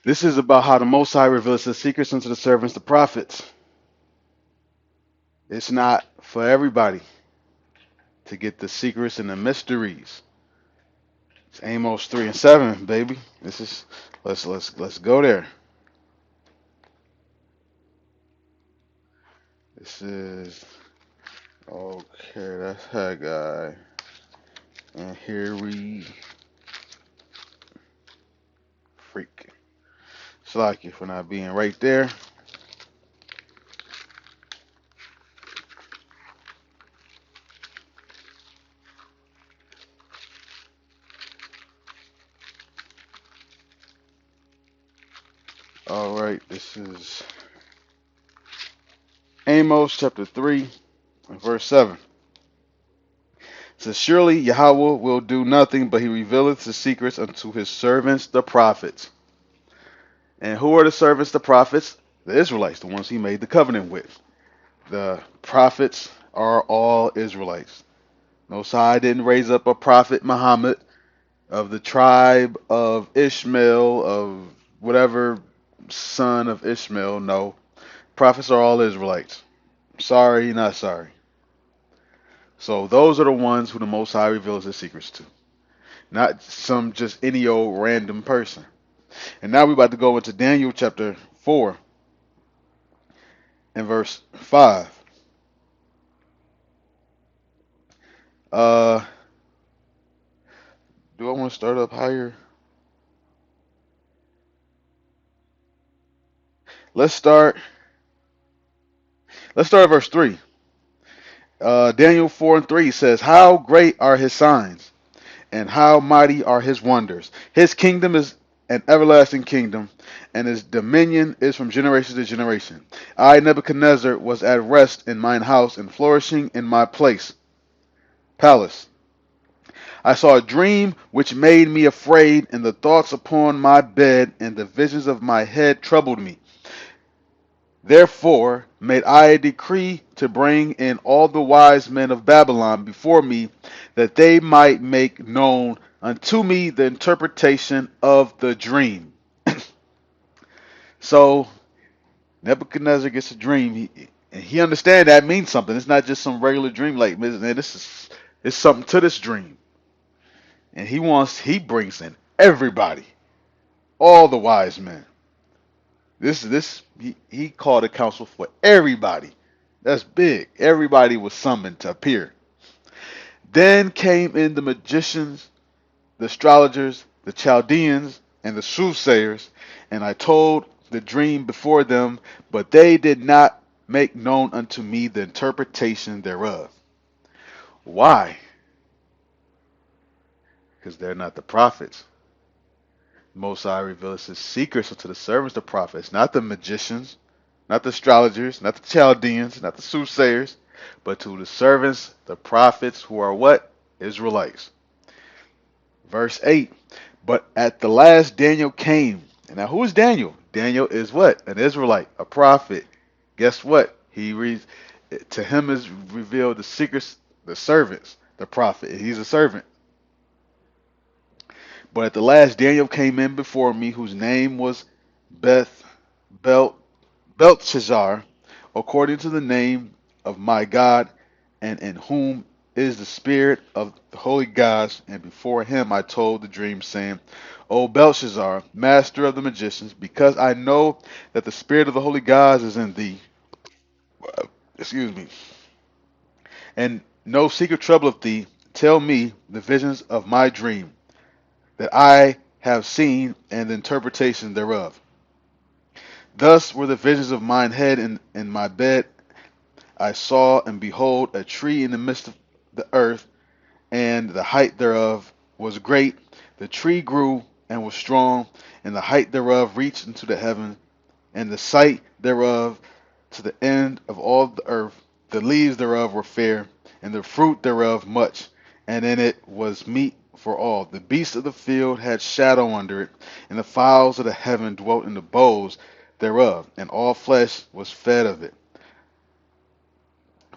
This is about how the Most High reveals his secrets unto the servants, the prophets. It's not for everybody to get the secrets and the mysteries. It's Amos 3:7, baby. This is let's go there. This is okay. That's Haggai, and here we freak. Slack you for not being right there. All right, this is Amos chapter 3 and verse 7. It says, surely Yahweh will do nothing, but he revealeth his secrets unto his servants, the prophets. And who are the servants, the prophets? The Israelites, the ones he made the covenant with. The prophets are all Israelites. Most High didn't raise up a prophet Muhammad of the tribe of Ishmael, of whatever son of Ishmael. No. Prophets are all Israelites. Sorry, not sorry. So those are the ones who the Most High reveals his secrets to. Not some just any old random person. And now we're about to go into Daniel chapter 4 and verse 5. Uh, do I want to start up higher? Let's start. Let's start at verse 3. Daniel 4 and 3 says, how great are his signs, and how mighty are his wonders. His kingdom is an everlasting kingdom, and his dominion is from generation to generation. I, Nebuchadnezzar, was at rest in mine house, and flourishing in my palace. I saw a dream which made me afraid, and the thoughts upon my bed and the visions of my head troubled me. Therefore made I a decree to bring in all the wise men of Babylon before me, that they might make known unto me the interpretation of the dream. So Nebuchadnezzar gets a dream. He understands that means something. It's not just some regular dream. Like, man, this is it's something to this dream. And he brings in everybody, all the wise men. He called a council for everybody. That's big. Everybody was summoned to appear. Then came in the magicians, the astrologers, the Chaldeans, and the soothsayers, and I told the dream before them, but they did not make known unto me the interpretation thereof. Why? Because they're not the prophets. Most High reveals his secrets unto the servants, the prophets, not the magicians, not the astrologers, not the Chaldeans, not the soothsayers, but to the servants, the prophets, who are what? Israelites. Verse 8. But at the last Daniel came. And now who is Daniel? Daniel is what? An Israelite, a prophet. Guess what? He reads, to him is revealed the secrets, the servants, the prophet. He's a servant. But at the last Daniel came in before me, whose name was Beth Belt Belshazzar, according to the name of my God, and in whom is the spirit of the holy gods. And before him I told the dream, saying, O Belshazzar, master of the magicians, because I know that the spirit of the holy gods is in thee, excuse me, and no secret trouble of thee, tell me the visions of my dream, that I have seen, and the interpretation thereof. Thus were the visions of mine head in my bed. I saw, and behold, a tree in the midst of the earth, and the height thereof was great. The tree grew and was strong, and the height thereof reached into the heaven, and the sight thereof to the end of all the earth. The leaves thereof were fair, and the fruit thereof much, and in it was meat for all. The beasts of the field had shadow under it, and the fowls of the heaven dwelt in the boughs thereof, and all flesh was fed of it.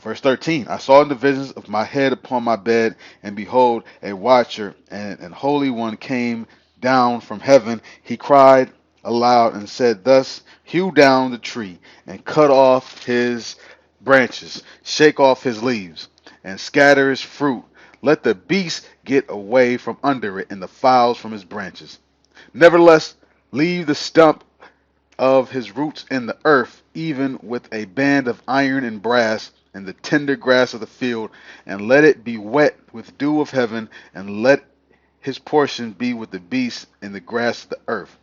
Verse 13, I saw in the visions of my head upon my bed, and behold, a watcher and an holy one came down from heaven. He cried aloud and said, thus, hew down the tree and cut off his branches, shake off his leaves, and scatter his fruit. Let the beasts get away from under it and the fowls from his branches. Nevertheless, leave the stump of his roots in the earth, even with a band of iron and brass, and the tender grass of the field, and let it be wet with dew of heaven, and let his portion be with the beasts in the grass of the earth.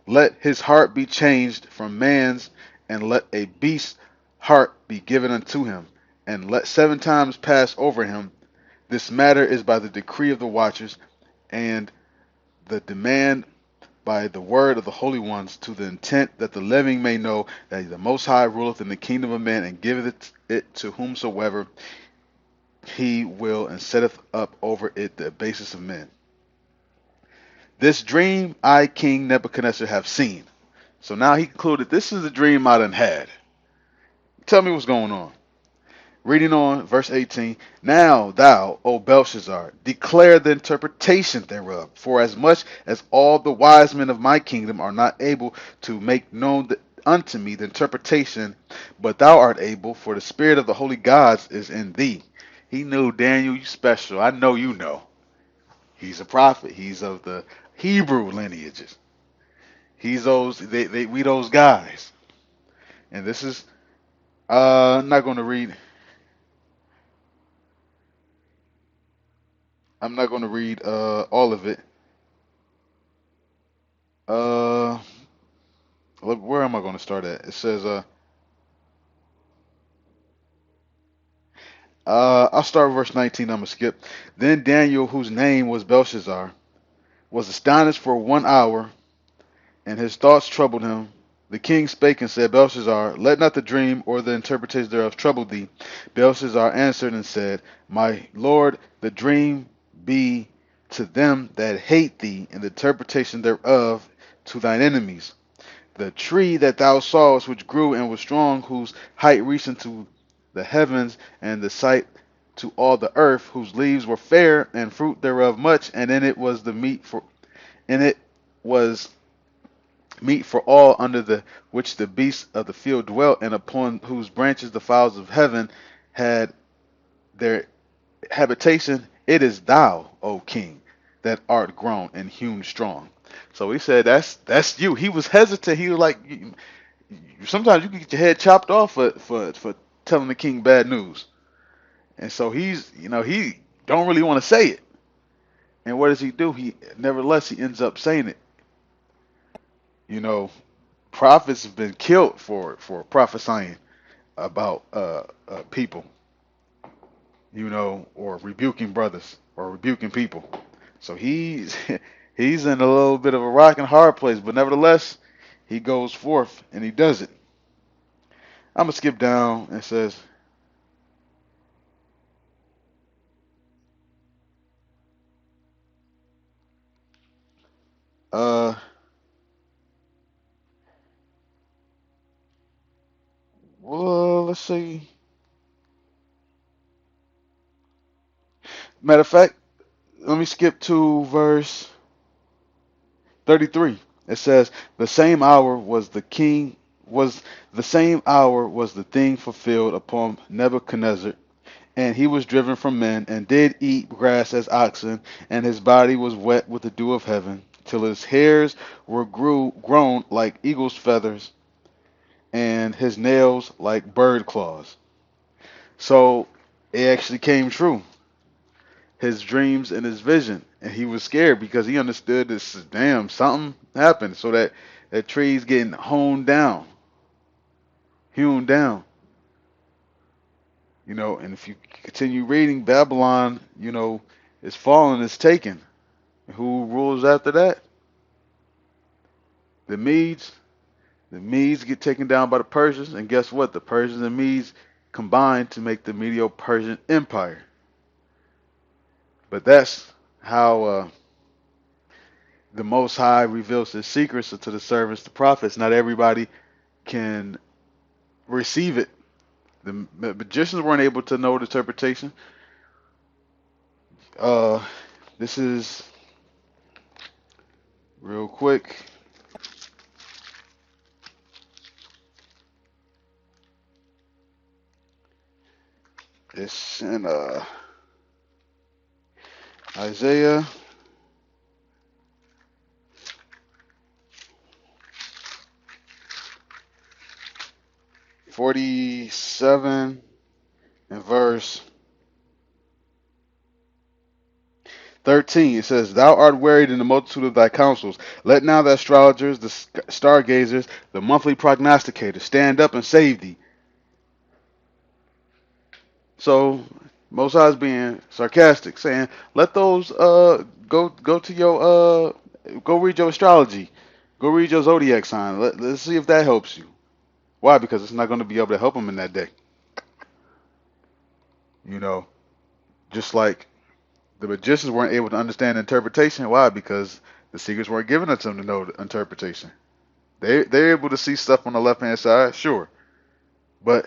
Let his heart be changed from man's, and let a beast's heart be given unto him, and let 7 times pass over him. This matter is by the decree of the watchers, and the demand by the word of the holy ones, to the intent that the living may know that the Most High ruleth in the kingdom of men, and giveth it to whomsoever he will, and setteth up over it the basis of men. This dream I, King Nebuchadnezzar, have seen. So now he concluded, this is the dream I done had. Tell me what's going on. Reading on, verse 18. Now thou, O Belshazzar, declare the interpretation thereof, for as much as all the wise men of my kingdom are not able to make known unto me the interpretation, but thou art able, for the spirit of the holy gods is in thee. He knew, Daniel, you special. I know you know. He's a prophet. He's of the Hebrew lineages. He's we those guys. And this is, I'm not going to read. I'm not going to read all of it. Uh, where am I going to start at? It says, I'll start with verse 19. I'm going to skip. Then Daniel, whose name was Belshazzar, was astonished for 1 hour, and his thoughts troubled him. The king spake and said, Belshazzar, let not the dream or the interpretation thereof trouble thee. Belshazzar answered and said, my lord, the dream be to them that hate thee, and the interpretation thereof to thine enemies. The tree that thou sawest, which grew and was strong, whose height reached unto the heavens, and the sight to all the earth, whose leaves were fair, and fruit thereof much, and in it was meat for all under the which the beasts of the field dwelt, and upon whose branches the fowls of heaven had their habitation. It is thou, O king, that art grown and hewn strong. So he said, that's you. He was hesitant. He was like, sometimes you can get your head chopped off for telling the king bad news. And so he don't really want to say it. And what does he do? Nevertheless, he ends up saying it. You know, prophets have been killed for prophesying about people, or rebuking brothers or rebuking people. So he's he's in a little bit of a rock and hard place, but nevertheless, he goes forth and he does it. I'm gonna skip down. It says, uh, well, let's see. Matter of fact, let me skip to verse 33. It says, was the same hour was the thing fulfilled upon Nebuchadnezzar, and he was driven from men, and did eat grass as oxen, and his body was wet with the dew of heaven, till his hairs were grown like eagle's feathers, and his nails like bird claws. So it actually came true. His dreams and his vision, and he was scared because he understood this. Damn, something happened. So that tree's getting hewn down. And if you continue reading, Babylon, is fallen, is taken. Who rules after that? The Medes. The Medes get taken down by the Persians, and guess what? The Persians and Medes combine to make the Medo-Persian Empire. But that's how the Most High reveals His secrets to the servants, the prophets. Not everybody can receive it. The magicians weren't able to know the interpretation. This is real quick. It's in Isaiah 47 and verse 13. It says, Thou art wearied in the multitude of thy counsels. Let now the astrologers, the stargazers, the monthly prognosticators stand up and save thee. So Most High is being sarcastic, saying, let those go to your go read your astrology. Go read your zodiac sign. Let's see if that helps you. Why? Because it's not going to be able to help them in that day. You know, just like the magicians weren't able to understand interpretation. Why? Because the secrets weren't given to them to know the interpretation. They're able to see stuff on the left hand side, sure, but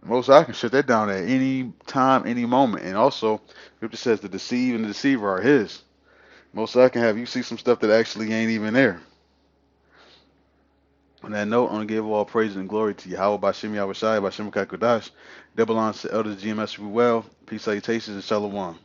Most High can shut that down at any time, any moment. And also, Scripture says the deceive and the deceiver are His. Most High can have you see some stuff that actually ain't even there. On that note, I want to give all praise and glory to Yahweh Bashem Yahushai Bashem Kakodash. That belongs to Elders GMS well. Peace, salutations, and shalom.